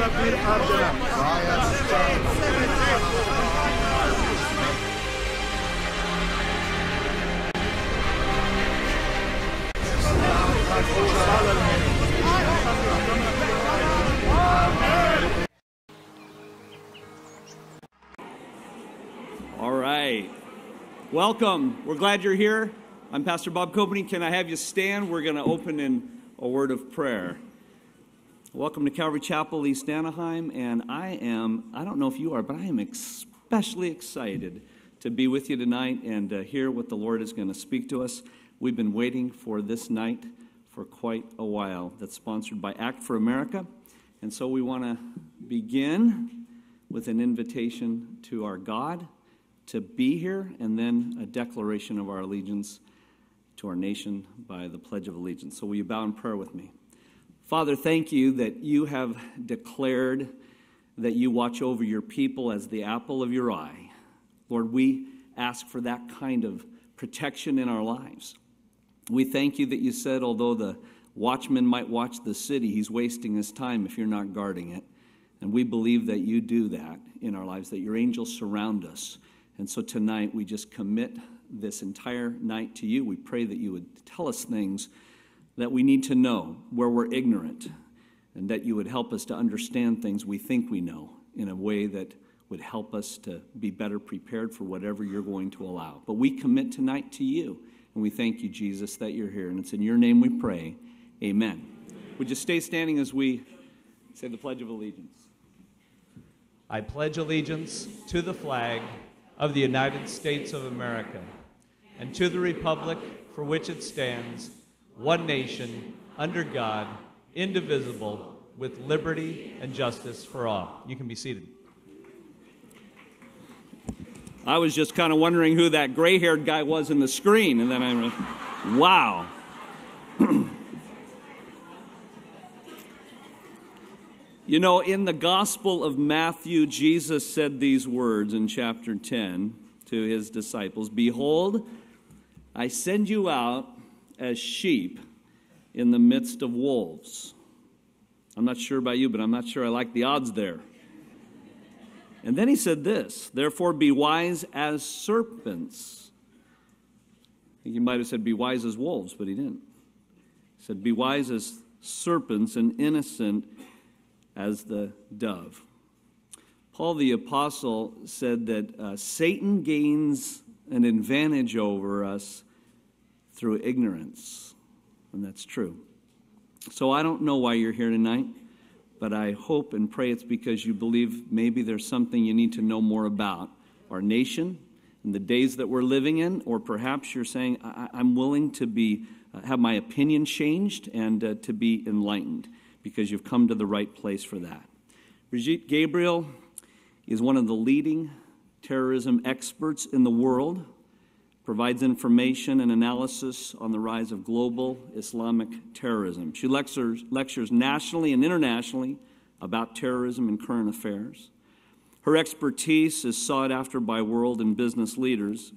All right. Welcome. We're glad you're here. I'm Pastor Bob Copeland. Can I have you stand? We're going to open in a word of prayer. Welcome to Calvary Chapel, East Anaheim, and I don't know if you are, but I am especially excited to be with you tonight and hear what the Lord is going to speak to us. We've been waiting for this night for quite a while. That's sponsored by Act for America, and so we want to begin with an invitation to our God to be here, and then a declaration of our allegiance to our nation by the Pledge of Allegiance. So will you bow in prayer with me? Father, thank you that you have declared that you watch over your people as the apple of your eye. Lord, we ask for that kind of protection in our lives. We thank you that you said, although the watchman might watch the city, he's wasting his time if you're not guarding it. And we believe that you do that in our lives, that your angels surround us. And so tonight we just commit this entire night to you. We pray that you would tell us things that we need to know where we're ignorant, and that you would help us to understand things we think we know in a way that would help us to be better prepared for whatever you're going to allow. But we commit tonight to you, and we thank you, Jesus, that you're here. And it's in your name we pray. Amen. Would you stay standing as we say the Pledge of Allegiance? I pledge allegiance to the flag of the United States of America and to the republic for which it stands, one nation, under God, indivisible, with liberty and justice for all. You can be seated. I was just kind of wondering who that gray-haired guy was in the screen, and then wow. You know, in the Gospel of Matthew, Jesus said these words in chapter 10 to his disciples, "Behold, I send you out as sheep in the midst of wolves." I'm not sure about you, but I'm not sure I like the odds there. And then he said this, "Therefore be wise as serpents." I think he might have said be wise as wolves, but he didn't. He said be wise as serpents and innocent as the dove. Paul the Apostle said that Satan gains an advantage over us through ignorance, and that's true. So I don't know why you're here tonight, but I hope and pray it's because you believe maybe there's something you need to know more about our nation and the days that we're living in, or perhaps you're saying, I'm willing to have my opinion changed and to be enlightened, because you've come to the right place for that. Brigitte Gabriel is one of the leading terrorism experts in the world, provides information and analysis on the rise of global Islamic terrorism. She lectures nationally and internationally about terrorism and current affairs. Her expertise is sought after by world and business leaders.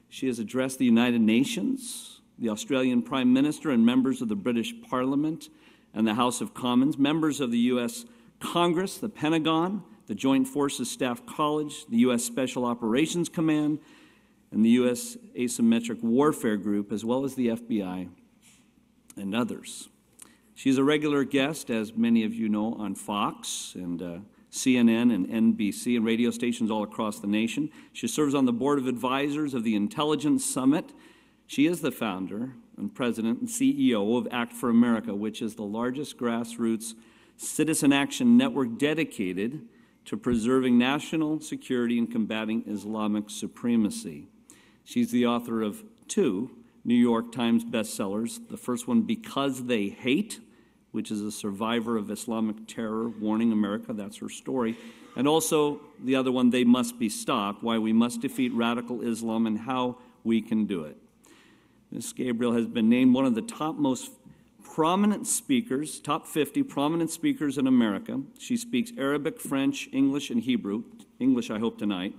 She has addressed the United Nations, the Australian Prime Minister, and members of the British Parliament and the House of Commons, members of the U.S. Congress, the Pentagon, the Joint Forces Staff College, the U.S. Special Operations Command, and the U.S. Asymmetric Warfare Group, as well as the FBI and others. She's a regular guest, as many of you know, on Fox and CNN and NBC and radio stations all across the nation. She serves on the board of advisors of the Intelligence Summit. She is the founder and president and CEO of Act for America, which is the largest grassroots citizen action network dedicated to preserving national security and combating Islamic supremacy. She's the author of 2 New York Times bestsellers. The first one, Because They Hate, which is a survivor of Islamic terror warning America. That's her story. And also the other one, They Must Be Stopped, Why We Must Defeat Radical Islam and How We Can Do It. Ms. Gabriel has been named one of the top 50 prominent speakers in America. She speaks Arabic, French, English, and Hebrew. English, I hope, tonight.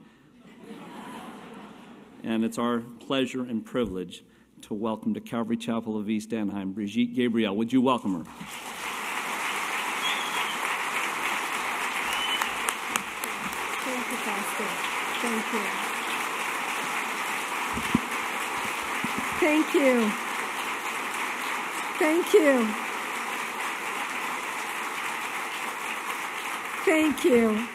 And it's our pleasure and privilege to welcome to Calvary Chapel of East Anaheim, Brigitte Gabriel. Would you welcome her? you, Pastor. Thank you. Thank you. Thank you. Thank you.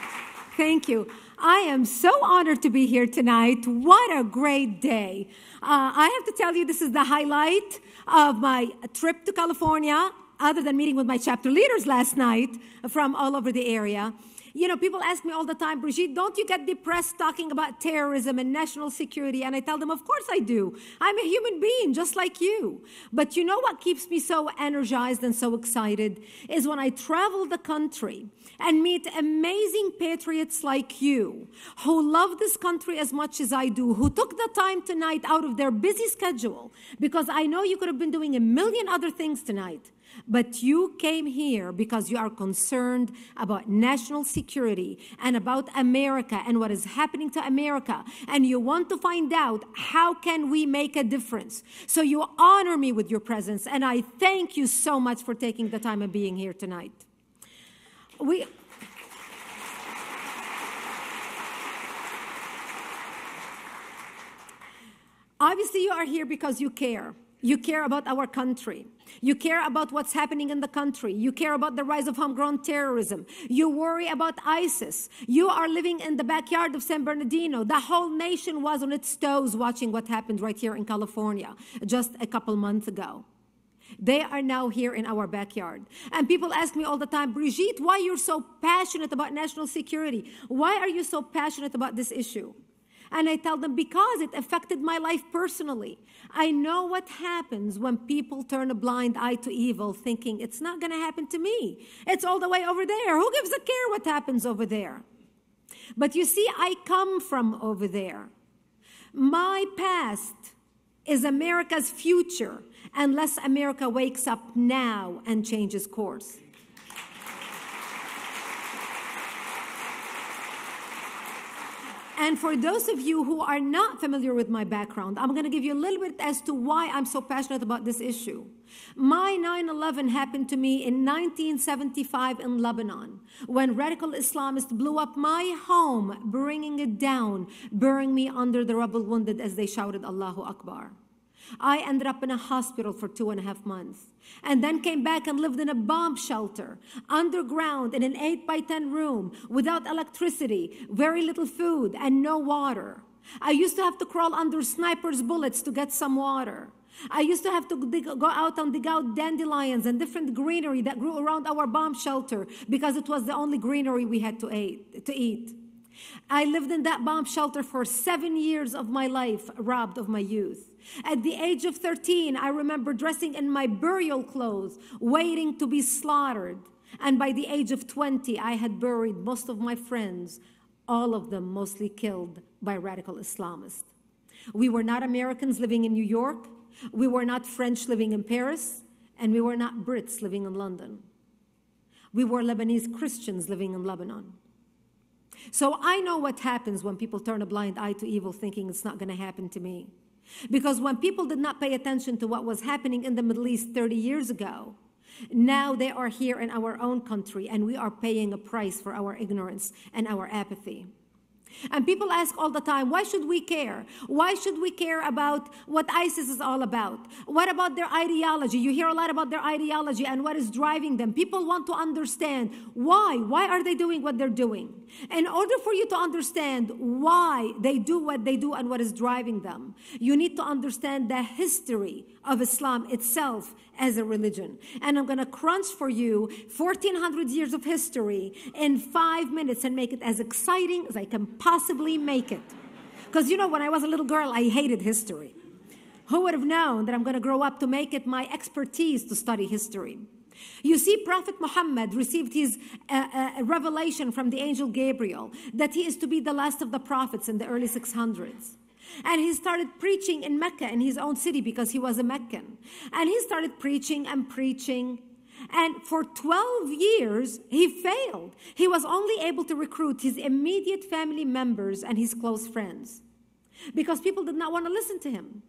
Thank you. I am so honored to be here tonight. What a great day. I have to tell you, this is the highlight of my trip to California, other than meeting with my chapter leaders last night from all over the area. You know, people ask me all the time, Brigitte, don't you get depressed talking about terrorism and national security? And I tell them, of course I do. I'm a human being, just like you. But you know what keeps me so energized and so excited is when I travel the country and meet amazing patriots like you who love this country as much as I do, who took the time tonight out of their busy schedule, because I know you could have been doing a million other things tonight. But you came here because you are concerned about national security and about America and what is happening to America. And you want to find out how can we make a difference. So you honor me with your presence. And I thank you so much for taking the time and being here tonight. Obviously, you are here because you care. You care about our country. You care about what's happening in the country. You care about the rise of homegrown terrorism. You worry about ISIS. You are living in the backyard of San Bernardino. The whole nation was on its toes watching what happened right here in California just a couple months ago. They are now here in our backyard. And people ask me all the time, Brigitte, why you're so passionate about national security? Why are you so passionate about this issue? And I tell them, because it affected my life personally. I know what happens when people turn a blind eye to evil, thinking it's not going to happen to me. It's all the way over there. Who gives a care what happens over there? But you see, I come from over there. My past is America's future, unless America wakes up now and changes course. And for those of you who are not familiar with my background, I'm going to give you a little bit as to why I'm so passionate about this issue. My 9/11 happened to me in 1975 in Lebanon, when radical Islamists blew up my home, bringing it down, burying me under the rubble wounded as they shouted, Allahu Akbar. I ended up in a hospital for 2.5 months, and then came back and lived in a bomb shelter, underground in an 8x10 room, without electricity, very little food, and no water. I used to have to crawl under snipers' bullets to get some water. I used to have to go out and dig out dandelions and different greenery that grew around our bomb shelter because it was the only greenery we had to eat. I lived in that bomb shelter for 7 years of my life, robbed of my youth. At the age of 13, I remember dressing in my burial clothes, waiting to be slaughtered. And by the age of 20, I had buried most of my friends, all of them mostly killed by radical Islamists. We were not Americans living in New York. We were not French living in Paris. And we were not Brits living in London. We were Lebanese Christians living in Lebanon. So I know what happens when people turn a blind eye to evil, thinking it's not going to happen to me. Because when people did not pay attention to what was happening in the Middle East 30 years ago, now they are here in our own country, and we are paying a price for our ignorance and our apathy. And people ask all the time, why should we care? Why should we care about what ISIS is all about? What about their ideology? You hear a lot about their ideology and what is driving them. People want to understand why. Why are they doing what they're doing? In order for you to understand why they do what they do and what is driving them, you need to understand the history of Islam itself as a religion. And I'm going to crunch for you 1,400 years of history in 5 minutes and make it as exciting as I can possibly make it. Because, you know, when I was a little girl, I hated history. Who would have known that I'm going to grow up to make it my expertise to study history? You see, Prophet Muhammad received his revelation from the angel Gabriel that he is to be the last of the prophets in the early 600s. And he started preaching in Mecca, in his own city, because he was a Meccan. And he started preaching and preaching. And for 12 years, he failed. He was only able to recruit his immediate family members and his close friends, because people did not want to listen to him.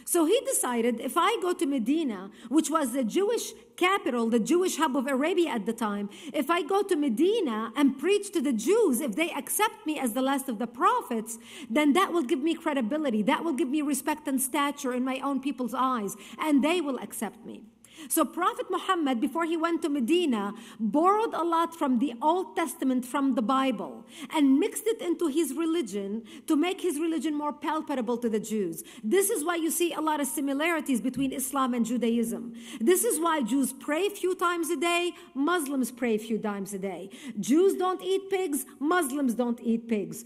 So he decided, if I go to Medina, which was the Jewish capital, the Jewish hub of Arabia at the time, if I go to Medina and preach to the Jews, if they accept me as the last of the prophets, then that will give me credibility. That will give me respect and stature in my own people's eyes, and they will accept me. So Prophet Muhammad, before he went to Medina, borrowed a lot from the Old Testament, from the Bible, and mixed it into his religion to make his religion more palpable to the Jews. This is why you see a lot of similarities between Islam and Judaism. This is why Jews pray a few times a day, Muslims pray a few times a day. Jews don't eat pigs, Muslims don't eat pigs.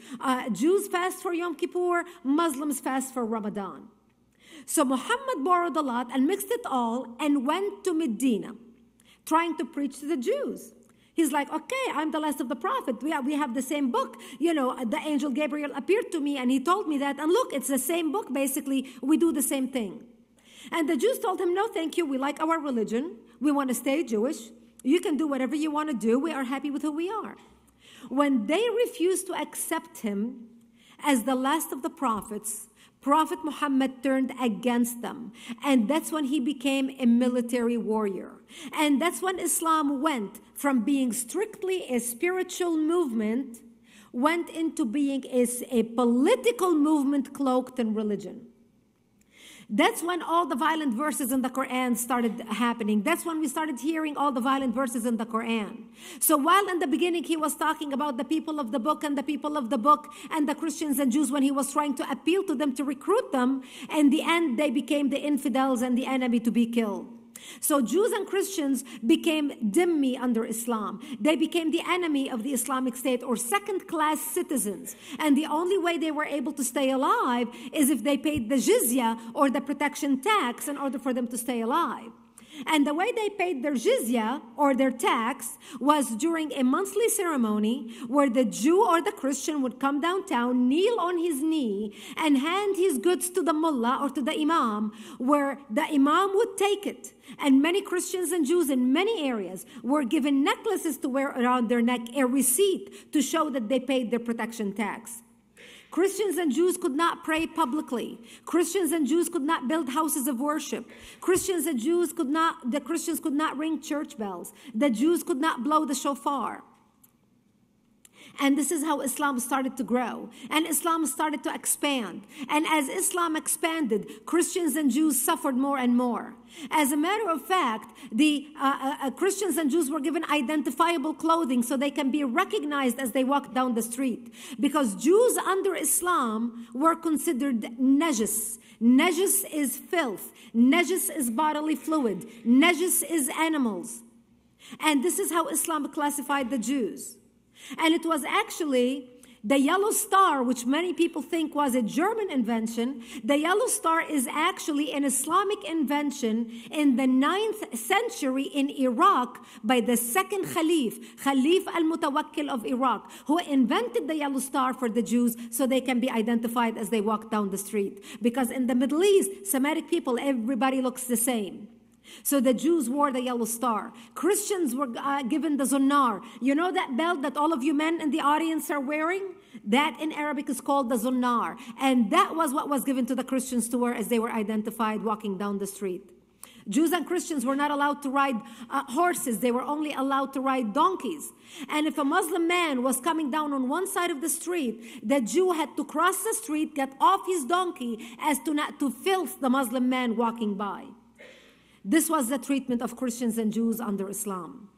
Jews fast for Yom Kippur, Muslims fast for Ramadan. So Muhammad borrowed a lot and mixed it all and went to Medina, trying to preach to the Jews. He's like, okay, I'm the last of the prophet. We have the same book. You know, the angel Gabriel appeared to me and he told me that. And look, it's the same book, basically. We do the same thing. And the Jews told him, no, thank you. We like our religion. We want to stay Jewish. You can do whatever you want to do. We are happy with who we are. When they refused to accept him as the last of the prophets, Prophet Muhammad turned against them. And that's when he became a military warrior. And that's when Islam went from being strictly a spiritual movement, went into being a political movement cloaked in religion. That's when all the violent verses in the Quran started happening. That's when we started hearing all the violent verses in the Quran. So while in the beginning he was talking about the people of the book and the people of the book and the Christians and Jews, when he was trying to appeal to them to recruit them, in the end they became the infidels and the enemy to be killed. So Jews and Christians became dhimmi under Islam. They became the enemy of the Islamic State, or second-class citizens. And the only way they were able to stay alive is if they paid the jizya, or the protection tax, in order for them to stay alive. And the way they paid their jizya, or their tax, was during a monthly ceremony where the Jew or the Christian would come downtown, kneel on his knee, and hand his goods to the mullah or to the imam, where the imam would take it. And many Christians and Jews in many areas were given necklaces to wear around their neck, a receipt to show that they paid their protection tax. Christians and Jews could not pray publicly. Christians and Jews could not build houses of worship. The Christians could not ring church bells. The Jews could not blow the shofar. And this is how Islam started to grow. And Islam started to expand. And as Islam expanded, Christians and Jews suffered more and more. As a matter of fact, the Christians and Jews were given identifiable clothing so they can be recognized as they walk down the street. Because Jews under Islam were considered najis. Najis is filth. Najis is bodily fluid. Najis is animals. And this is how Islam classified the Jews. And it was actually the yellow star, which many people think was a German invention. The yellow star is actually an Islamic invention in the 9th century in Iraq by the second Khalif al-Mutawakkil of Iraq, who invented the yellow star for the Jews so they can be identified as they walk down the street. Because in the Middle East, Semitic people, everybody looks the same. So the Jews wore the yellow star. Christians were given the zunnar. You know that belt that all of you men in the audience are wearing? That in Arabic is called the zunnar. And that was what was given to the Christians to wear as they were identified walking down the street. Jews and Christians were not allowed to ride horses. They were only allowed to ride donkeys. And if a Muslim man was coming down on one side of the street, the Jew had to cross the street, get off his donkey, as to not to filth the Muslim man walking by. This was the treatment of Christians and Jews under Islam.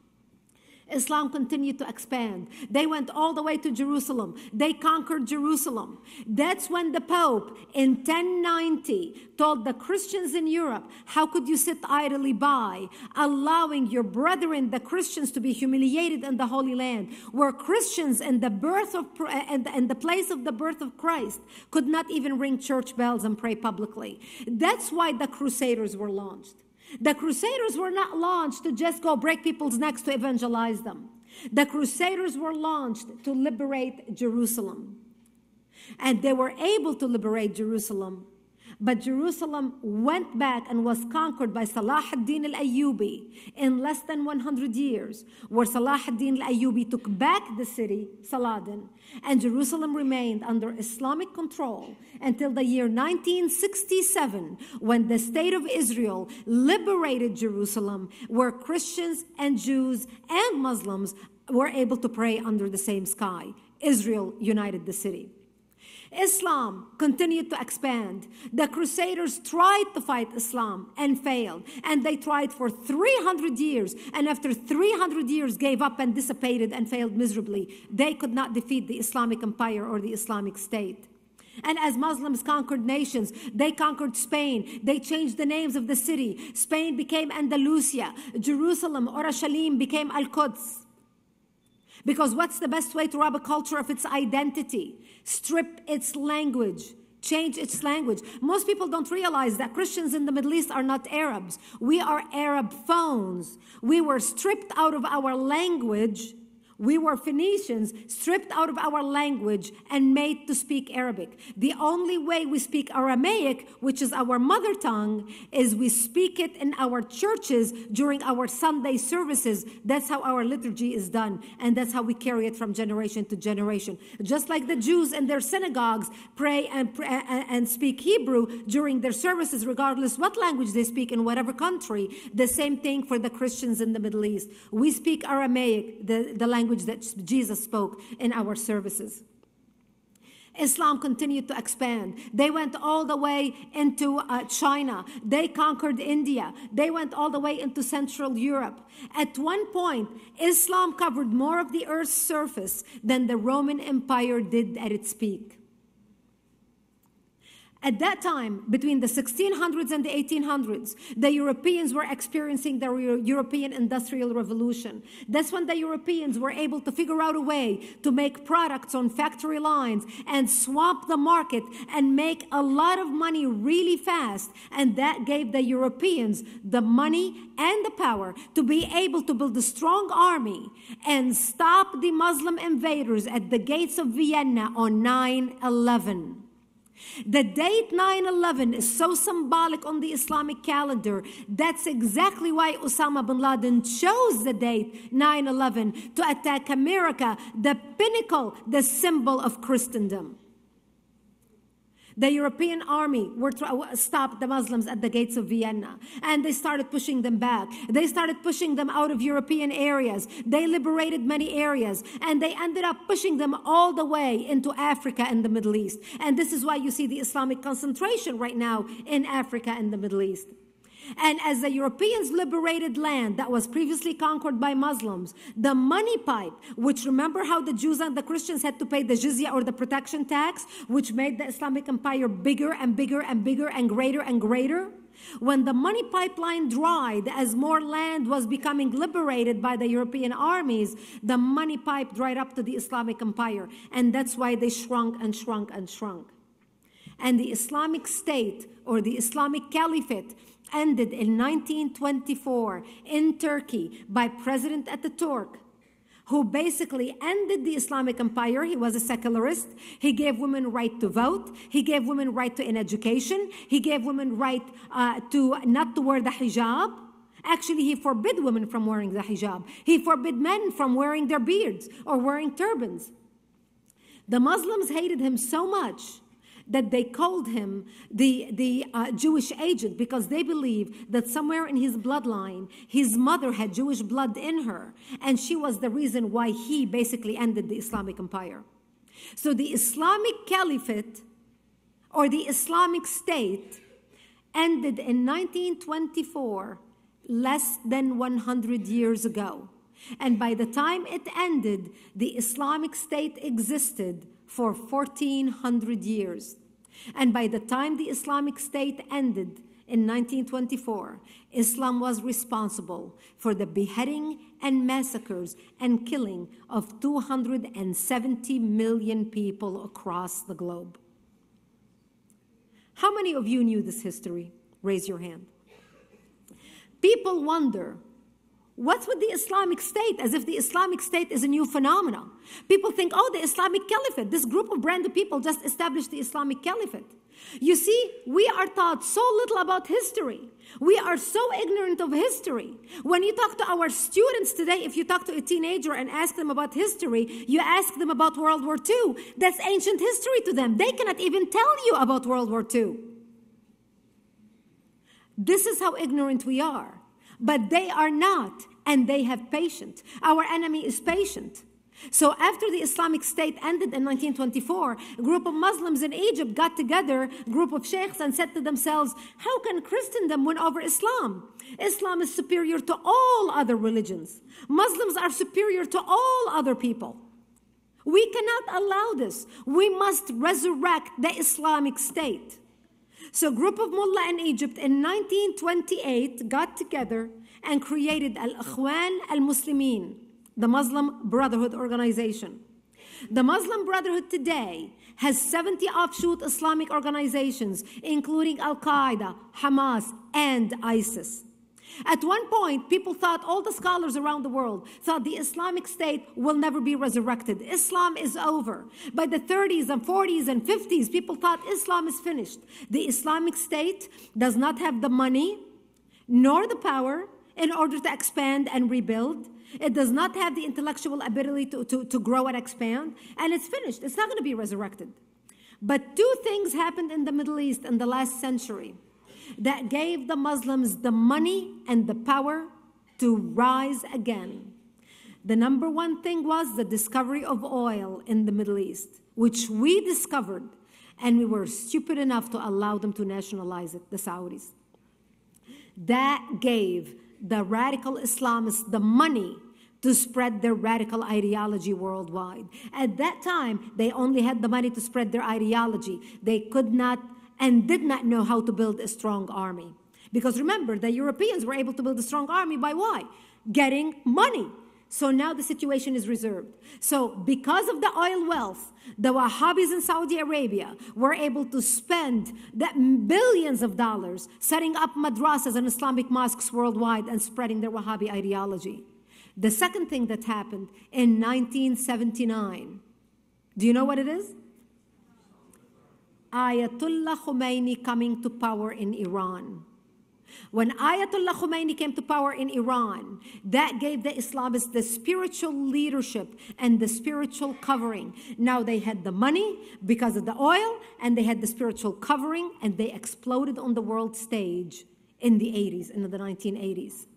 Islam continued to expand. They went all the way to Jerusalem. They conquered Jerusalem. That's when the Pope in 1090 told the Christians in Europe, how could you sit idly by, allowing your brethren, the Christians, to be humiliated in the Holy Land, where Christians in the place of the birth of Christ could not even ring church bells and pray publicly. That's why the Crusaders were launched. The Crusaders were not launched to just go break people's necks to evangelize them. The Crusaders were launched to liberate Jerusalem. And they were able to liberate Jerusalem But Jerusalem went back and was conquered by Salah ad-Din al-Ayyubi in less than 100 years, where Salah ad-Din al-Ayyubi took back the city, Saladin, and Jerusalem remained under Islamic control until the year 1967, when the State of Israel liberated Jerusalem, where Christians and Jews and Muslims were able to pray under the same sky. Israel united the city. Islam continued to expand. The Crusaders tried to fight Islam and failed. And they tried for 300 years. And after 300 years gave up and dissipated and failed miserably. They could not defeat the Islamic Empire or the Islamic State. And as Muslims conquered nations, they conquered Spain. They changed the names of the city. Spain became Andalusia. Jerusalem, Urushalim, became Al-Quds. Because what's the best way to rob a culture of its identity? Strip its language. Change its language. Most people don't realize that Christians in the Middle East are not Arabs. We are Arab phones. We were stripped out of our language. We were Phoenicians, stripped out of our language and made to speak Arabic. The only way we speak Aramaic, which is our mother tongue, is we speak it in our churches during our Sunday services. That's how our liturgy is done. And that's how we carry it from generation to generation. Just like the Jews in their synagogues pray and speak Hebrew during their services, regardless what language they speak in whatever country. The same thing for the Christians in the Middle East. We speak Aramaic, the language that Jesus spoke in our services. Islam continued to expand. They went all the way into China. They conquered India. They went all the way into Central Europe. At one point, Islam covered more of the earth's surface than the Roman Empire did at its peak. At that time, between the 1600s and the 1800s, the Europeans were experiencing the European Industrial Revolution. That's when the Europeans were able to figure out a way to make products on factory lines and swamp the market and make a lot of money really fast. And that gave the Europeans the money and the power to be able to build a strong army and stop the Muslim invaders at the gates of Vienna on 9/11. The date 9/11 is so symbolic on the Islamic calendar. That's exactly why Osama bin Laden chose the date 9/11 to attack America, the pinnacle, the symbol of Christendom. The European army were to stop the Muslims at the gates of Vienna, and they started pushing them back. They started pushing them out of European areas. They liberated many areas, and they ended up pushing them all the way into Africa and the Middle East. And this is why you see the Islamic concentration right now in Africa and the Middle East. And as the Europeans liberated land that was previously conquered by Muslims, the money pipe, which remember how the Jews and the Christians had to pay the jizya or the protection tax, which made the Islamic empire bigger and bigger and bigger and greater and greater? When the money pipeline dried, as more land was becoming liberated by the European armies, the money pipe dried up to the Islamic empire. And that's why they shrunk and shrunk and shrunk. And the Islamic State, or the Islamic Caliphate, ended in 1924 in Turkey by President Ataturk, who basically ended the Islamic empire. He was a secularist. He gave women right to vote. He gave women right to an education. He gave women right to not to wear the hijab. Actually, he forbid women from wearing the hijab. He forbid men from wearing their beards or wearing turbans. The Muslims hated him so much that they called him the Jewish agent, because they believe that somewhere in his bloodline, his mother had Jewish blood in her, and she was the reason why he basically ended the Islamic empire. So the Islamic Caliphate, or the Islamic State, ended in 1924, less than 100 years ago. And by the time it ended, the Islamic State existed for 1,400 years. And by the time the Islamic State ended in 1924, Islam was responsible for the beheading and massacres and killing of 270 million people across the globe. How many of you knew this history? Raise your hand. People wonder What's with the Islamic State? As if the Islamic State is a new phenomenon. People think, oh, the Islamic Caliphate. This group of brand new people just established the Islamic Caliphate. You see, we are taught so little about history. We are so ignorant of history. When you talk to our students today, if you talk to a teenager and ask them about history, you ask them about World War II. That's ancient history to them. They cannot even tell you about World War II. This is how ignorant we are. But they are not, and they have patience. Our enemy is patient. So after the Islamic State ended in 1924, a group of Muslims in Egypt got together, a group of sheikhs, and said to themselves, how can Christendom win over Islam? Islam is superior to all other religions. Muslims are superior to all other people. We cannot allow this. We must resurrect the Islamic State. So a group of mullah in Egypt in 1928 got together and created Al-Ikhwan Al-Muslimin, the Muslim Brotherhood organization. The Muslim Brotherhood today has 70 offshoot Islamic organizations, including Al-Qaeda, Hamas, and ISIS. At one point, people thought, all the scholars around the world thought the Islamic State will never be resurrected. Islam is over. By the 30s and 40s and 50s, people thought Islam is finished. The Islamic State does not have the money nor the power in order to expand and rebuild. It does not have the intellectual ability to grow and expand. And it's finished. It's not going to be resurrected. But two things happened in the Middle East in the last century that gave the Muslims the money and the power to rise again. The number one thing was the discovery of oil in the Middle East, which we discovered, and we were stupid enough to allow them to nationalize it, the Saudis. That gave the radical Islamists the money to spread their radical ideology worldwide. At that time, they only had the money to spread their ideology. They could not and did not know how to build a strong army. Because remember, the Europeans were able to build a strong army by why? Getting money. So now the situation is reserved. So because of the oil wealth, the Wahhabis in Saudi Arabia were able to spend billions of dollars setting up madrassas and Islamic mosques worldwide and spreading their Wahhabi ideology. The second thing that happened in 1979, do you know what it is? Ayatollah Khomeini coming to power in Iran. When Ayatollah Khomeini came to power in Iran, that gave the Islamists the spiritual leadership and the spiritual covering. Now they had the money because of the oil, and they had the spiritual covering, and they exploded on the world stage in the 80s, in the 1980s.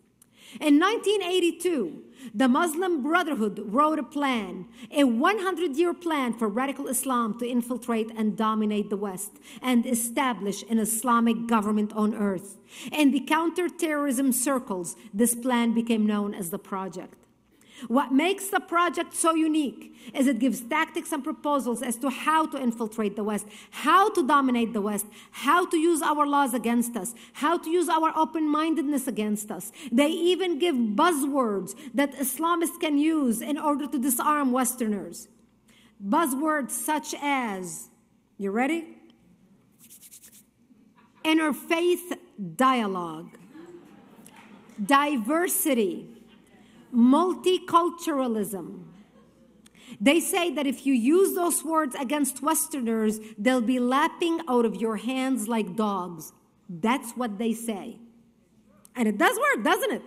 In 1982, the Muslim Brotherhood wrote a plan, a 100-year plan for radical Islam to infiltrate and dominate the West and establish an Islamic government on earth. In the counter-terrorism circles, this plan became known as the Project. What makes the project so unique is it gives tactics and proposals as to how to infiltrate the West, how to dominate the West, how to use our laws against us, how to use our open-mindedness against us. They even give buzzwords that Islamists can use in order to disarm Westerners. Buzzwords such as, you ready? Interfaith dialogue, diversity, multiculturalism. They say that if you use those words against Westerners, they'll be lapping out of your hands like dogs. That's what they say. And it does work, doesn't it?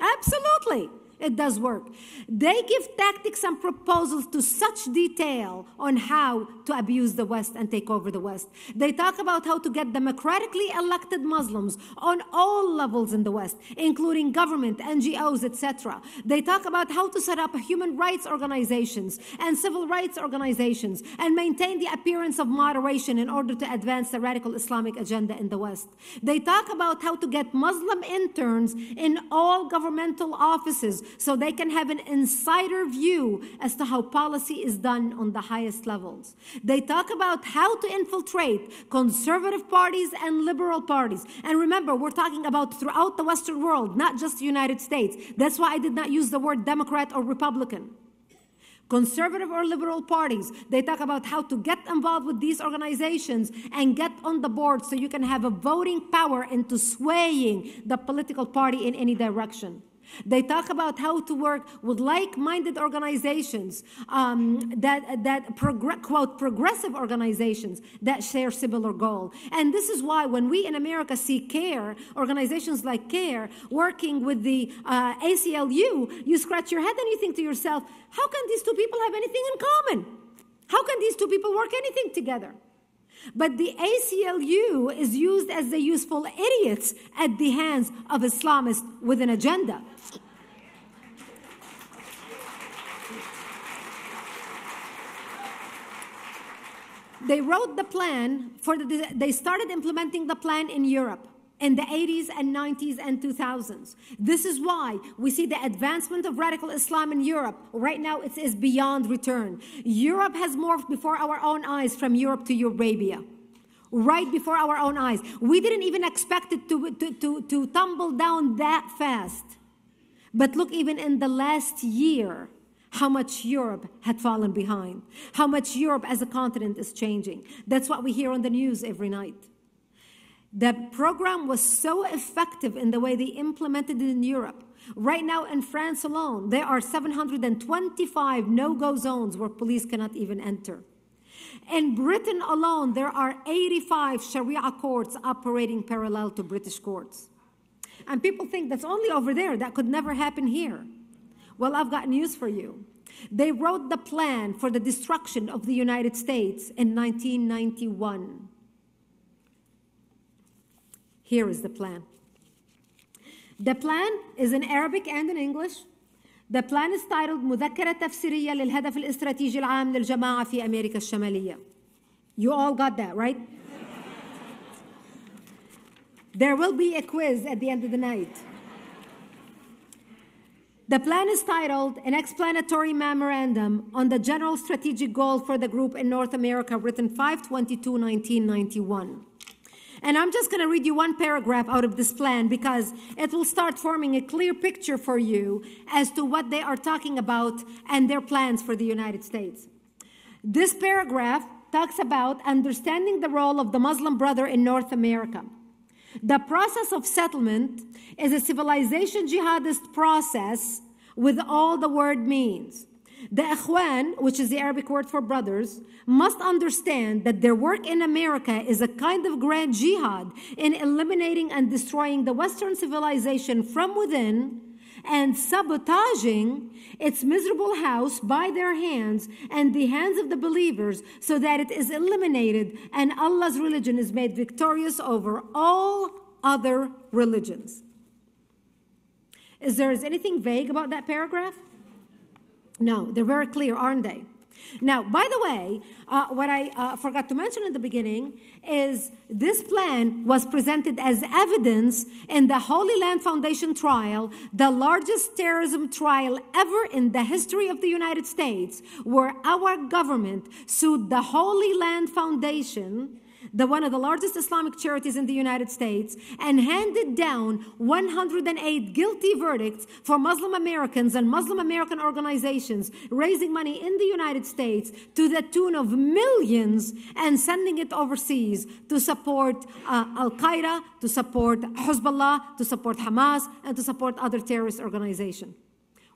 Absolutely. It does work. They give tactics and proposals to such detail on how to abuse the West and take over the West. They talk about how to get democratically elected Muslims on all levels in the West, including government, NGOs, etc. They talk about how to set up human rights organizations and civil rights organizations and maintain the appearance of moderation in order to advance the radical Islamic agenda in the West. They talk about how to get Muslim interns in all governmental offices so they can have an insider view as to how policy is done on the highest levels. They talk about how to infiltrate conservative parties and liberal parties. And remember, we're talking about throughout the Western world, not just the United States. That's why I did not use the word Democrat or Republican. Conservative or liberal parties, they talk about how to get involved with these organizations and get on the board so you can have a voting power into swaying the political party in any direction. They talk about how to work with like-minded organizations, quote, progressive organizations that share similar goal. And this is why when we in America see CARE, organizations like CARE, working with the ACLU, you scratch your head and you think to yourself, how can these two people have anything in common? How can these two people work anything together? But the ACLU is used as the useful idiots at the hands of Islamists with an agenda. They wrote the plan they started implementing the plan in Europe in the 80s and 90s and 2000s. This is why we see the advancement of radical Islam in Europe. Right now, it is beyond return. Europe has morphed before our own eyes from Europe to Eurabia. Right before our own eyes. We didn't even expect it to tumble down that fast. But look, even in the last year, how much Europe had fallen behind. How much Europe as a continent is changing. That's what we hear on the news every night. The program was so effective in the way they implemented it in Europe. Right now in France alone, there are 725 no-go zones where police cannot even enter. In Britain alone, there are 85 Sharia courts operating parallel to British courts. And people think that's only over there. That could never happen here. Well, I've got news for you. They wrote the plan for the destruction of the United States in 1991. Here is the plan. The plan is in Arabic and in English. The plan is titled مذكرة تفسيرية للهدف الاستراتيجي العام للجماعة في أمريكا الشمالية. You all got that, right? There will be a quiz at the end of the night. The plan is titled An Explanatory Memorandum on the General Strategic Goal for the Group in North America, written 5/22/1991. And I'm just going to read you one paragraph out of this plan because it will start forming a clear picture for you as to what they are talking about and their plans for the United States. This paragraph talks about understanding the role of the Muslim brother in North America. The process of settlement is a civilization jihadist process with all the word means. The Ikhwan, which is the Arabic word for brothers, must understand that their work in America is a kind of grand jihad in eliminating and destroying the Western civilization from within and sabotaging its miserable house by their hands and the hands of the believers so that it is eliminated and Allah's religion is made victorious over all other religions. Is there anything vague about that paragraph? No, they're very clear, aren't they? Now, by the way, what I forgot to mention in the beginning is this plan was presented as evidence in the Holy Land Foundation trial, the largest terrorism trial ever in the history of the United States, where our government sued the Holy Land Foundation, one of the largest Islamic charities in the United States, and handed down 108 guilty verdicts for Muslim Americans and Muslim American organizations raising money in the United States to the tune of millions and sending it overseas to support Al-Qaeda, to support Hezbollah, to support Hamas, and to support other terrorist organizations.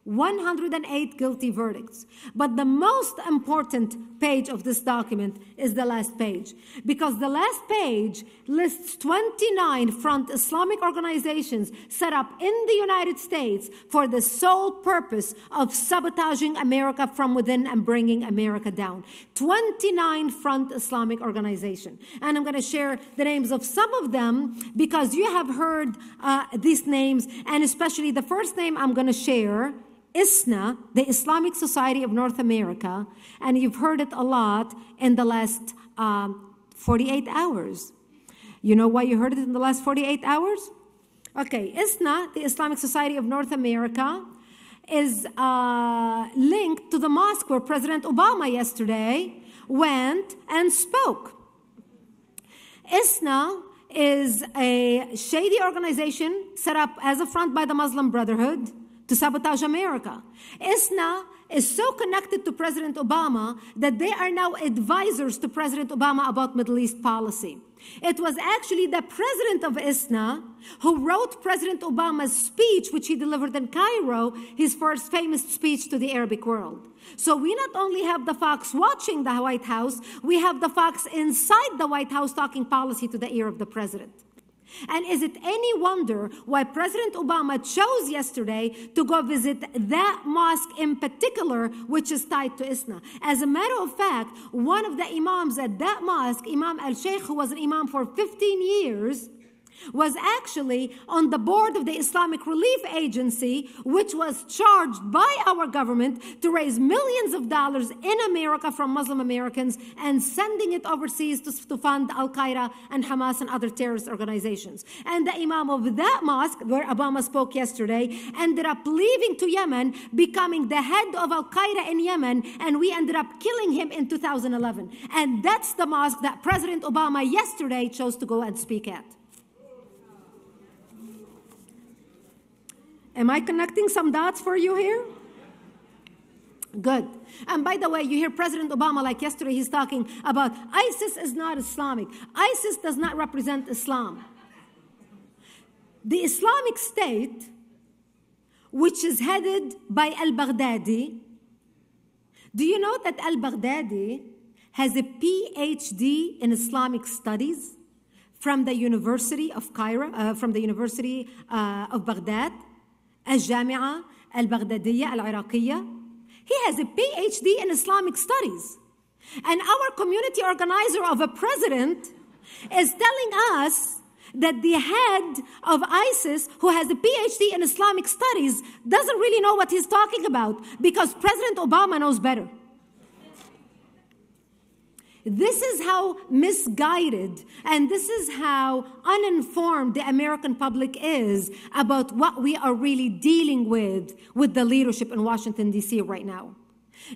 108 guilty verdicts. But the most important page of this document is the last page, because the last page lists 29 front Islamic organizations set up in the United States for the sole purpose of sabotaging America from within and bringing America down. 29 front Islamic organizations. And I'm going to share the names of some of them because you have heard these names, and especially the first name I'm going to share, ISNA, the Islamic Society of North America, and you've heard it a lot in the last 48 hours. You know why you heard it in the last 48 hours? Okay, ISNA, the Islamic Society of North America, is linked to the mosque where President Obama yesterday went and spoke. ISNA is a shady organization set up as a front by the Muslim Brotherhood to sabotage America. ISNA is so connected to President Obama that they are now advisors to President Obama about Middle East policy. It was actually the president of ISNA who wrote President Obama's speech, which he delivered in Cairo, his first famous speech to the Arabic world. So we not only have the Fox watching the White House, we have the Fox inside the White House talking policy to the ear of the president. And is it any wonder why President Obama chose yesterday to go visit that mosque in particular, which is tied to ISNA? As a matter of fact, one of the imams at that mosque, Imam al-Sheikh, who was an imam for 15 years, was actually on the board of the Islamic Relief Agency, which was charged by our government to raise millions of dollars in America from Muslim Americans and sending it overseas to fund Al-Qaeda and Hamas and other terrorist organizations. And the imam of that mosque, where Obama spoke yesterday, ended up leaving to Yemen, becoming the head of Al-Qaeda in Yemen, and we ended up killing him in 2011. And that's the mosque that President Obama yesterday chose to go and speak at. Am I connecting some dots for you here? Good. And by the way, you hear President Obama, like yesterday, he's talking about ISIS is not Islamic. ISIS does not represent Islam. The Islamic State, which is headed by al-Baghdadi, do you know that al-Baghdadi has a PhD in Islamic studies from the University of Cairo, from the University of Baghdad? الجامعة البغدادية العراقية. He has a PhD in Islamic studies. And our community organizer of a president is telling us that the head of ISIS, who has a PhD in Islamic studies, doesn't really know what he's talking about because President Obama knows better. This is how misguided and this is how uninformed the American public is about what we are really dealing with the leadership in Washington, D.C. right now.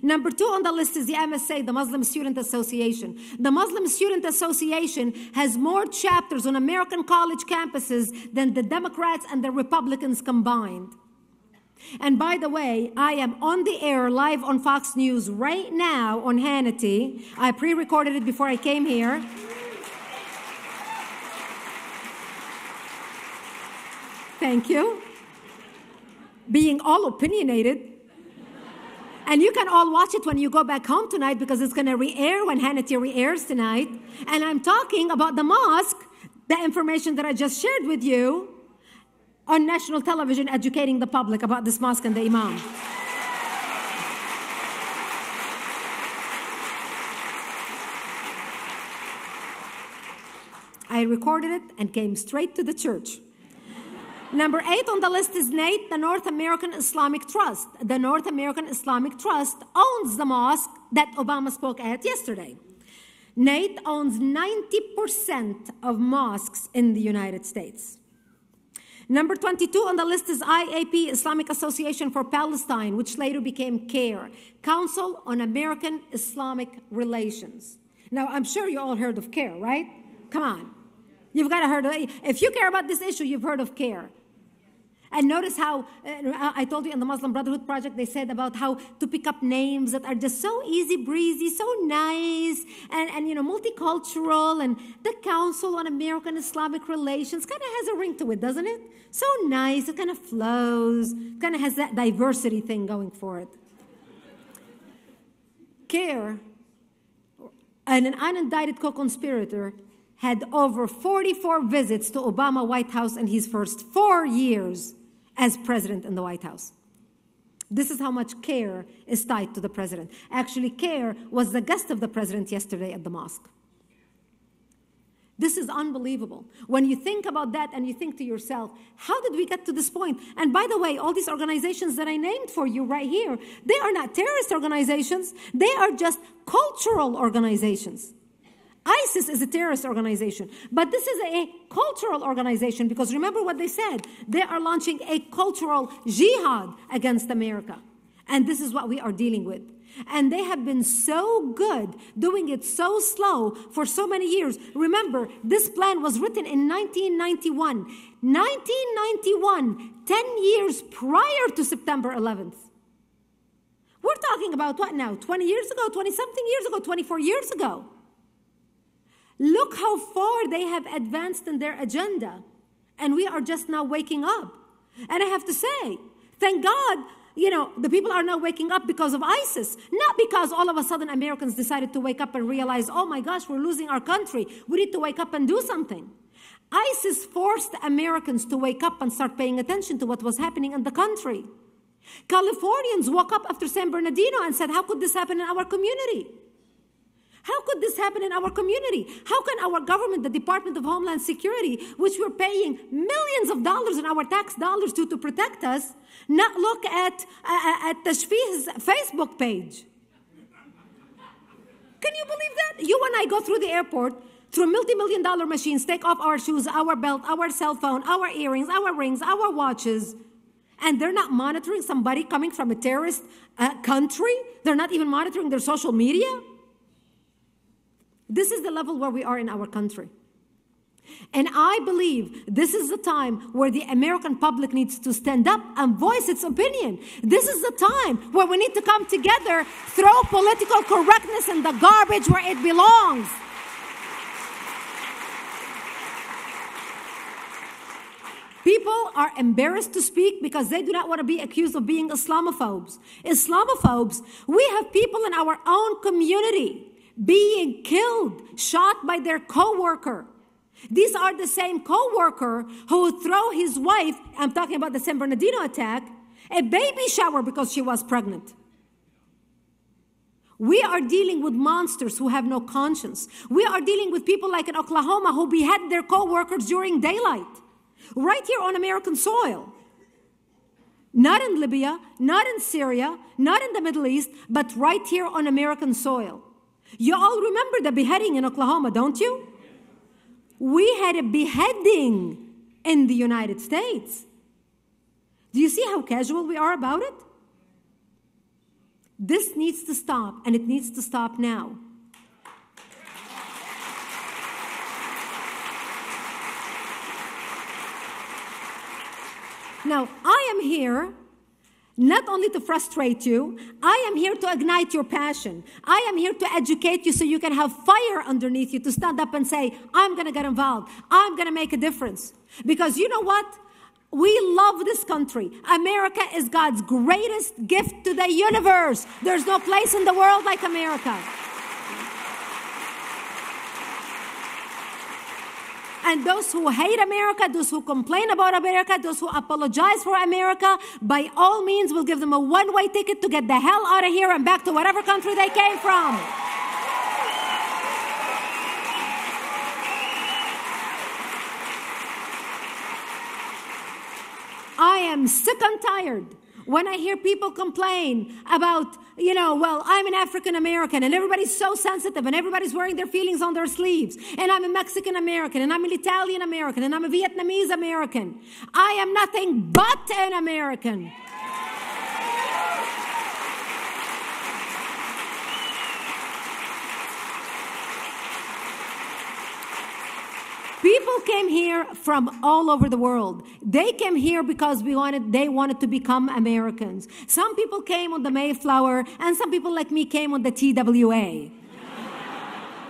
Number 2 on the list is the MSA, the Muslim Student Association. The Muslim Student Association has more chapters on American college campuses than the Democrats and the Republicans combined. And by the way, I am on the air live on Fox News right now on Hannity. I pre-recorded it before I came here. Thank you. Being all opinionated. And you can all watch it when you go back home tonight because it's going to re-air when Hannity re-airs tonight. And I'm talking about the mosque, the information that I just shared with you, on national television educating the public about this mosque and the imam. I recorded it and came straight to the church. Number 8 on the list is NATE, the North American Islamic Trust. The North American Islamic Trust owns the mosque that Obama spoke at yesterday. NATE owns 90% of mosques in the United States. Number 22 on the list is IAP, Islamic Association for Palestine, which later became CARE, Council on American Islamic Relations. Now, I'm sure you all heard of CARE, right? Come on. You've got to heard of it. If you care about this issue, you've heard of CARE. And notice how, I told you in the Muslim Brotherhood Project, they said about how to pick up names that are just so easy breezy, so nice, and multicultural, and the Council on American Islamic Relations kind of has a ring to it, doesn't it? So nice, it kind of flows, kind of has that diversity thing going for it. CARE, an unindicted co-conspirator, had over 44 visits to Obama White House in his first 4 years as president in the White House. This is how much CARE is tied to the president. Actually, CARE was the guest of the president yesterday at the mosque. This is unbelievable. When you think about that and you think to yourself, how did we get to this point? And by the way, all these organizations that I named for you right here, they are not terrorist organizations. They are just cultural organizations. ISIS is a terrorist organization, but this is a cultural organization because remember what they said. They are launching a cultural jihad against America. And this is what we are dealing with. And they have been so good, doing it so slow for so many years. Remember, this plan was written in 1991. 1991, 10 years prior to September 11th. We're talking about what now? 20 years ago, 20-something years ago, 24 years ago. Look how far they have advanced in their agenda. And we are just now waking up. And I have to say, thank God, the people are now waking up because of ISIS. Not because all of a sudden Americans decided to wake up and realize, oh my gosh, we're losing our country. We need to wake up and do something. ISIS forced Americans to wake up and start paying attention to what was happening in the country. Californians woke up after San Bernardino and said, how could this happen in our community? How could this happen in our community? How can our government, the Department of Homeland Security, which we're paying millions of dollars in our tax dollars to protect us, not look at Tashfih's Facebook page? Can you believe that? You and I go through the airport, through multi-million-dollar machines, take off our shoes, our belt, our cell phone, our earrings, our rings, our watches, and they're not monitoring somebody coming from a terrorist country? They're not even monitoring their social media? This is the level where we are in our country. And I believe this is the time where the American public needs to stand up and voice its opinion. This is the time where we need to come together, throw political correctness in the garbage where it belongs. People are embarrassed to speak because they do not want to be accused of being Islamophobes. Islamophobes, we have people in our own community being killed, shot by their co-worker. These are the same co-worker who would throw his wife, I'm talking about the San Bernardino attack, a baby shower because she was pregnant. We are dealing with monsters who have no conscience. We are dealing with people like in Oklahoma who behead their co-workers during daylight, right here on American soil. Not in Libya, not in Syria, not in the Middle East, but right here on American soil. You all remember the beheading in Oklahoma, don't you? We had a beheading in the United States. Do you see how casual we are about it? This needs to stop, and it needs to stop now. Now, I am here not only to frustrate you, I am here to ignite your passion. I am here to educate you so you can have fire underneath you to stand up and say, I'm going to get involved. I'm going to make a difference. Because you know what? We love this country. America is God's greatest gift to the universe. There's no place in the world like America. And those who hate America, those who complain about America, those who apologize for America, by all means, we'll give them a one-way ticket to get the hell out of here and back to whatever country they came from. I am sick and tired when I hear people complain about, well, I'm an African American and everybody's so sensitive and everybody's wearing their feelings on their sleeves. And I'm a Mexican American and I'm an Italian American and I'm a Vietnamese American. I am nothing but an American. People came here from all over the world. They came here because they wanted to become Americans. Some people came on the Mayflower, and some people like me came on the TWA.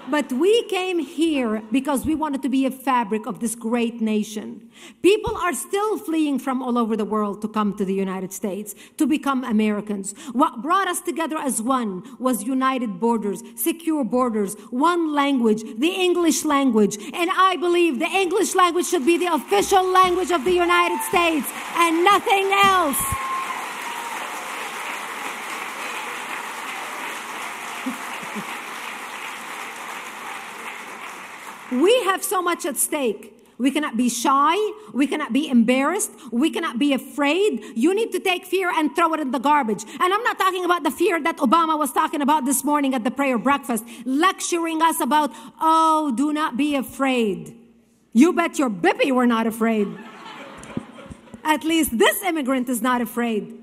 But we came here because we wanted to be a fabric of this great nation. People are still fleeing from all over the world to come to the United States, to become Americans. What brought us together as one was united borders, secure borders, one language, the English language. And I believe the English language should be the official language of the United States and nothing else. We have so much at stake. We cannot be shy. We cannot be embarrassed. We cannot be afraid. You need to take fear and throw it in the garbage. And I'm not talking about the fear that Obama was talking about this morning at the prayer breakfast, lecturing us about, oh, do not be afraid. You bet your bippy we're not afraid. At least this immigrant is not afraid.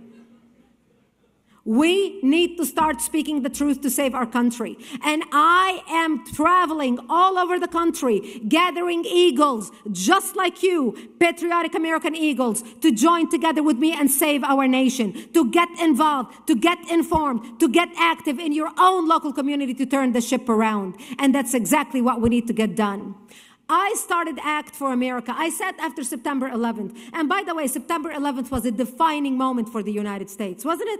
We need to start speaking the truth to save our country. And I am traveling all over the country, gathering eagles, just like you, patriotic American eagles, to join together with me and save our nation, to get involved, to get informed, to get active in your own local community to turn the ship around. And that's exactly what we need to get done. I started ACT for America. I said after September 11th. And by the way, September 11th was a defining moment for the United States, wasn't it?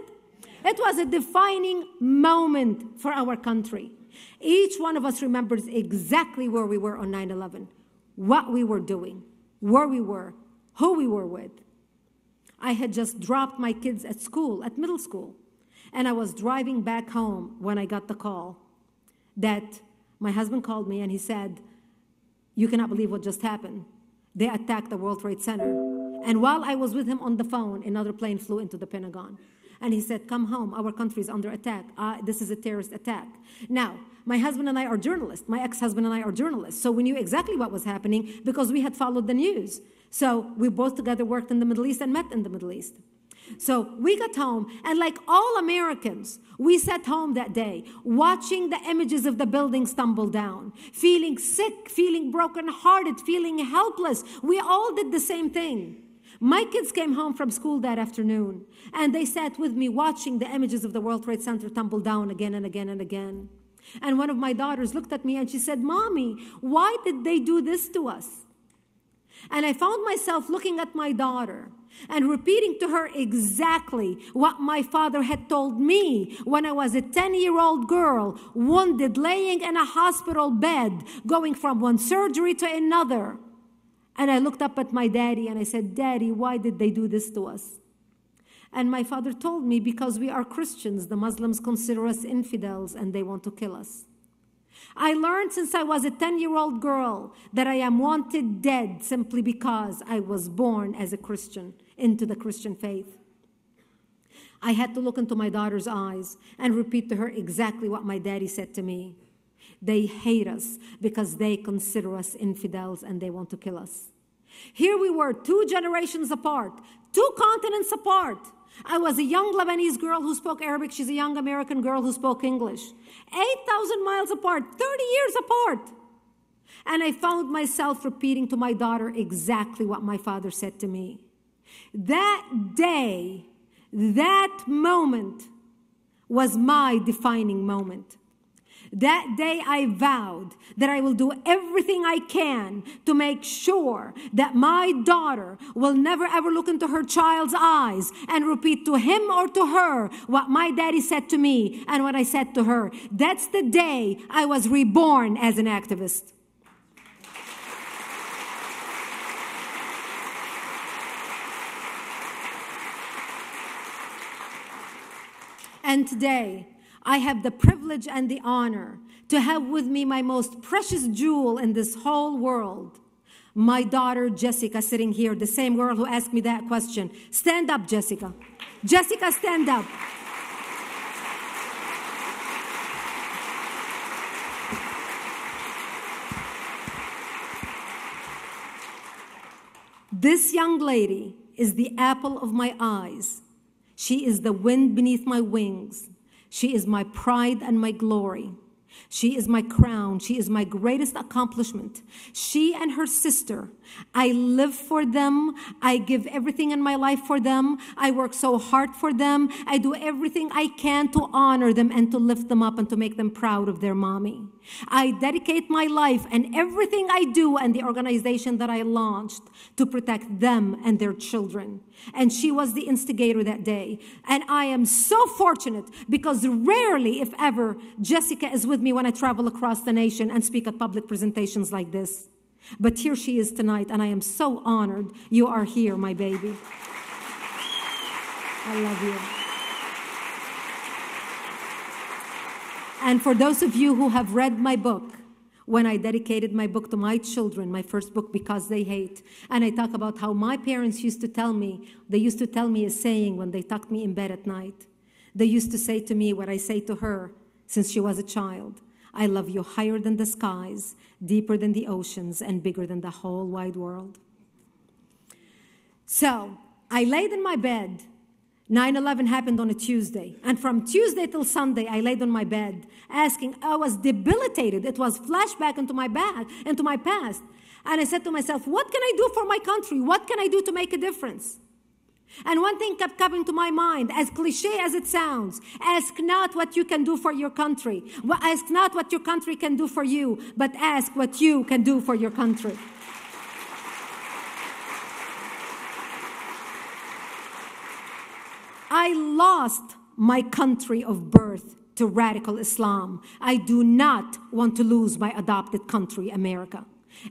It was a defining moment for our country. Each one of us remembers exactly where we were on 9/11, what we were doing, where we were, who we were with. I had just dropped my kids at school, at middle school, and I was driving back home when I got the call that my husband called me and he said, "You cannot believe what just happened. They attacked the World Trade Center." And while I was with him on the phone, another plane flew into the Pentagon. And he said, "Come home, our country is under attack. This is a terrorist attack." Now, my husband and I are journalists. My ex-husband and I are journalists. So we knew exactly what was happening because we had followed the news. So we both together worked in the Middle East and met in the Middle East. So we got home, and like all Americans, we sat home that day, watching the images of the buildings tumble down, feeling sick, feeling brokenhearted, feeling helpless. We all did the same thing. My kids came home from school that afternoon, and they sat with me watching the images of the World Trade Center tumble down again and again and again. And one of my daughters looked at me and she said, "Mommy, why did they do this to us?" And I found myself looking at my daughter and repeating to her exactly what my father had told me when I was a 10-year-old girl, wounded, laying in a hospital bed, going from one surgery to another. And I looked up at my daddy and I said, "Daddy, why did they do this to us?" And my father told me, "Because we are Christians, the Muslims consider us infidels and they want to kill us." I learned since I was a 10-year-old girl that I am wanted dead simply because I was born as a Christian into the Christian faith. I had to look into my daughter's eyes and repeat to her exactly what my daddy said to me. They hate us because they consider us infidels and they want to kill us. Here we were, 2 generations apart, 2 continents apart. I was a young Lebanese girl who spoke Arabic. She's a young American girl who spoke English. 8,000 miles apart, 30 years apart. And I found myself repeating to my daughter exactly what my father said to me. That day, that moment was my defining moment. That day I vowed that I will do everything I can to make sure that my daughter will never ever look into her child's eyes and repeat to him or to her what my daddy said to me and what I said to her. That's the day I was reborn as an activist. And today, I have the privilege and the honor to have with me my most precious jewel in this whole world, my daughter Jessica, sitting here, the same girl who asked me that question. Stand up, Jessica. Jessica, stand up. This young lady is the apple of my eyes. She is the wind beneath my wings. She is my pride and my glory. She is my crown. She is my greatest accomplishment. She and her sister, I live for them. I give everything in my life for them. I work so hard for them. I do everything I can to honor them and to lift them up and to make them proud of their mommy. I dedicate my life and everything I do and the organization that I launched to protect them and their children. And she was the instigator that day. And I am so fortunate because rarely, if ever, Jessica is with me when I travel across the nation and speak at public presentations like this. But here she is tonight, and I am so honored you are here, my baby. I love you. And for those of you who have read my book, when I dedicated my book to my children, my first book, Because They Hate, and I talk about how my parents used to tell me, they used to tell me a saying when they tucked me in bed at night. They used to say to me what I say to her since she was a child. I love you higher than the skies, deeper than the oceans, and bigger than the whole wide world. So I laid in my bed 9/11 happened on a Tuesday. And from Tuesday till Sunday, I laid on my bed asking, I was debilitated. It was flashback into my past. And I said to myself, what can I do for my country? What can I do to make a difference? And one thing kept coming to my mind, as cliche as it sounds: ask not what you can do for your country. Ask not what your country can do for you, but ask what you can do for your country. I lost my country of birth to radical Islam. I do not want to lose my adopted country, America.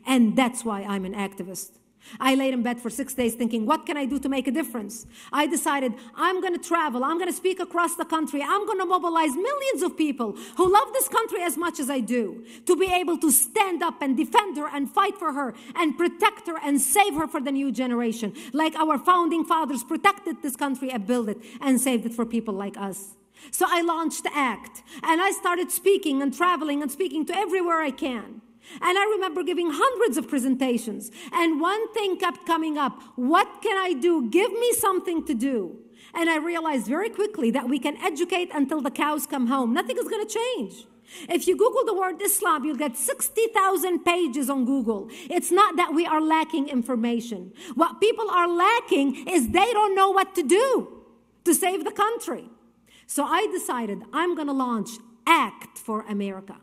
And that's why I'm an activist. I laid in bed for 6 days thinking, what can I do to make a difference? I decided I'm going to travel. I'm going to speak across the country. I'm going to mobilize millions of people who love this country as much as I do to be able to stand up and defend her and fight for her and protect her and save her for the new generation, like our founding fathers protected this country and built it and saved it for people like us. So I launched ACT, and I started speaking and traveling and speaking to everywhere I can. And I remember giving hundreds of presentations. And one thing kept coming up: what can I do? Give me something to do. And I realized very quickly that we can educate until the cows come home. Nothing is going to change. If you Google the word Islam, you'll get 60,000 pages on Google. It's not that we are lacking information. What people are lacking is they don't know what to do to save the country. So I decided I'm going to launch ACT for America.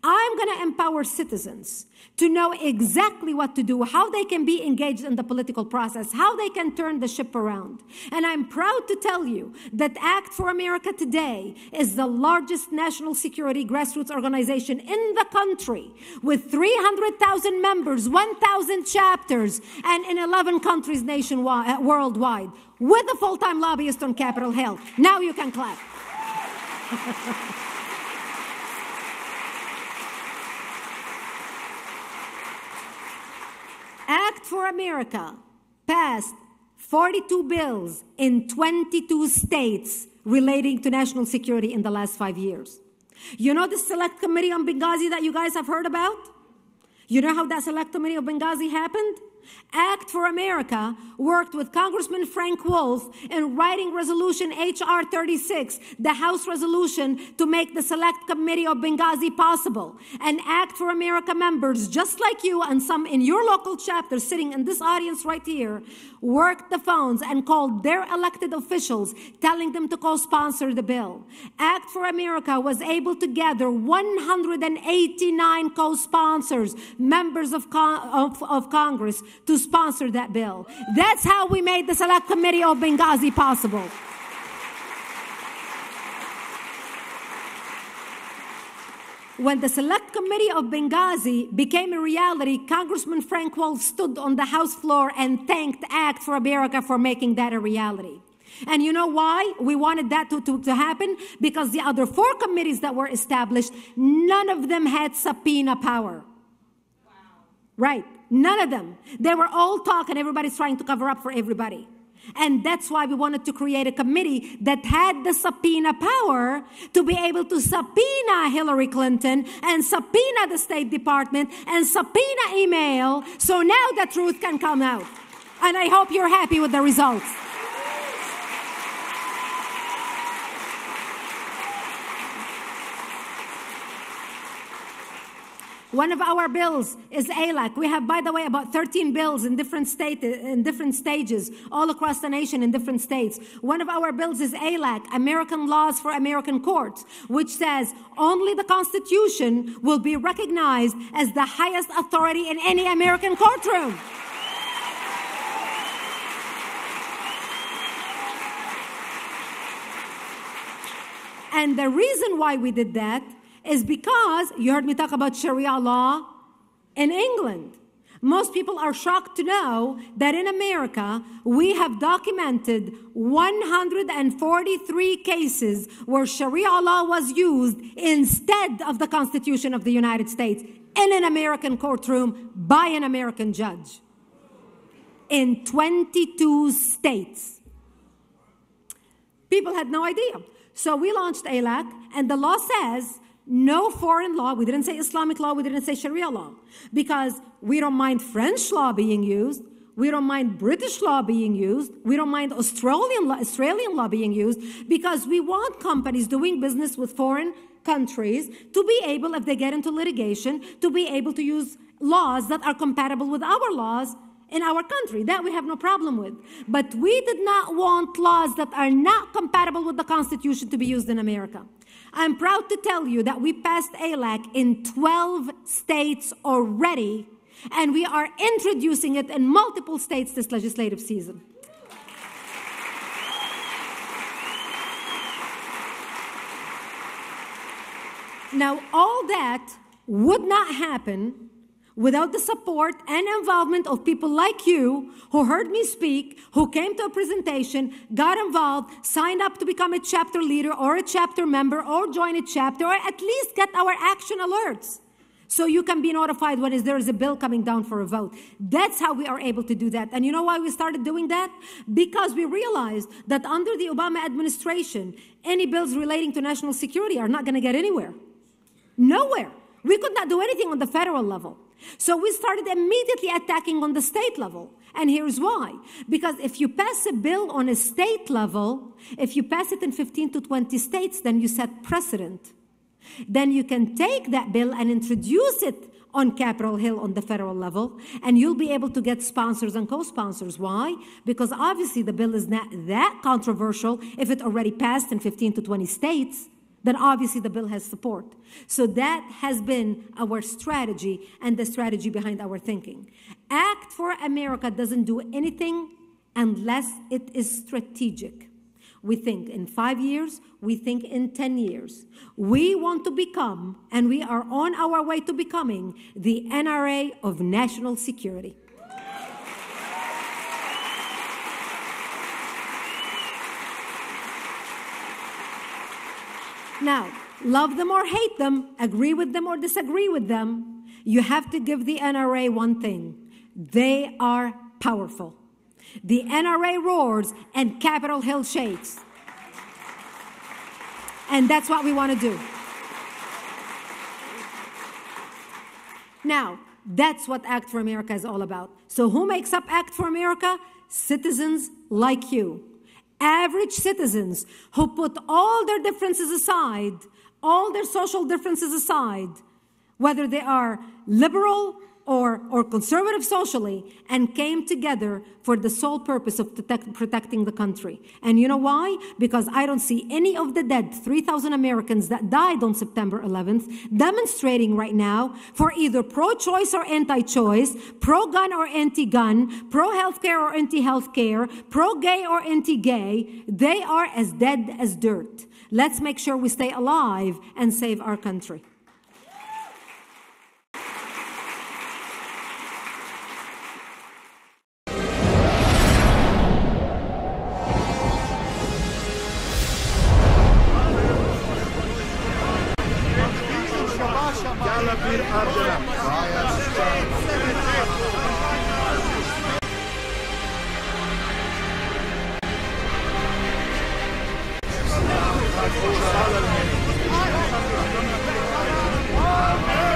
I'm going to empower citizens to know exactly what to do, how they can be engaged in the political process, how they can turn the ship around. And I'm proud to tell you that ACT for America today is the largest national security grassroots organization in the country, with 300,000 members, 1,000 chapters, and in 11 countries nationwide, worldwide, with a full-time lobbyist on Capitol Hill. Now you can clap. ACT for America passed 42 bills in 22 states relating to national security in the last 5 years. You know the Select Committee on Benghazi that you guys have heard about? You know how that Select Committee of Benghazi happened? ACT for America worked with Congressman Frank Wolf in writing Resolution H.R. 36, the House resolution to make the Select Committee of Benghazi possible. And ACT for America members, just like you and some in your local chapter sitting in this audience right here, worked the phones and called their elected officials, telling them to co-sponsor the bill. ACT for America was able to gather 189 co-sponsors, members of Congress, to sponsor that bill. That's how we made the Select Committee of Benghazi possible. When the Select Committee of Benghazi became a reality, Congressman Frank Wolf stood on the House floor and thanked ACT for America for making that a reality. And you know why we wanted that to happen? Because the other 4 committees that were established, none of them had subpoena power. Wow. Right. None of them. They were all talk and everybody's trying to cover up for everybody. And that's why we wanted to create a committee that had the subpoena power to be able to subpoena Hillary Clinton and subpoena the State Department and subpoena email, so now the truth can come out. And I hope you're happy with the results. One of our bills is ALAC. We have, by the way, about 13 bills in different stages, all across the nation in different states. One of our bills is ALAC, American Laws for American Courts, which says only the Constitution will be recognized as the highest authority in any American courtroom. And the reason why we did that is because you heard me talk about Sharia law in England. Most people are shocked to know that in America, we have documented 143 cases where Sharia law was used instead of the Constitution of the United States in an American courtroom by an American judge in 22 states. People had no idea. So we launched ALAC, and the law says no foreign law. We didn't say Islamic law. We didn't say Sharia law, because we don't mind French law being used. We don't mind British law being used. We don't mind Australian law being used, because we want companies doing business with foreign countries to be able, if they get into litigation, to be able to use laws that are compatible with our laws in our country. That we have no problem with. But we did not want laws that are not compatible with the Constitution to be used in America. I'm proud to tell you that we passed ALAC in 12 states already, and we are introducing it in multiple states this legislative season. Now, all that would not happen without the support and involvement of people like you, who heard me speak, who came to a presentation, got involved, signed up to become a chapter leader or a chapter member or join a chapter, or at least get our action alerts, so you can be notified when there is a bill coming down for a vote. That's how we are able to do that. And you know why we started doing that? Because we realized that under the Obama administration, any bills relating to national security are not going to get anywhere. Nowhere. We could not do anything on the federal level. So we started immediately attacking on the state level. And here's why. Because if you pass a bill on a state level, if you pass it in 15 to 20 states, then you set precedent. Then you can take that bill and introduce it on Capitol Hill on the federal level, and you'll be able to get sponsors and co-sponsors. Why? Because obviously the bill is not that controversial. If it already passed in 15 to 20 states, then obviously the bill has support. So that has been our strategy and the strategy behind our thinking. Act for America doesn't do anything unless it is strategic. We think in 5 years, we think in 10 years. We want to become, and we are on our way to becoming, the NRA of national security. Now, love them or hate them, agree with them or disagree with them, you have to give the NRA one thing. They are powerful. The NRA roars and Capitol Hill shakes. And that's what we want to do. Now, that's what Act for America is all about. So who makes up Act for America? Citizens like you. Average citizens who put all their differences aside, all their social differences aside, whether they are liberal or conservative socially, and came together for the sole purpose of protecting the country. And you know why? Because I don't see any of the dead 3,000 Americans that died on September 11th demonstrating right now for either pro-choice or anti-choice, pro-gun or anti-gun, pro-healthcare or anti-healthcare, pro-gay or anti-gay. They are as dead as dirt. Let's make sure we stay alive and save our country. Amen.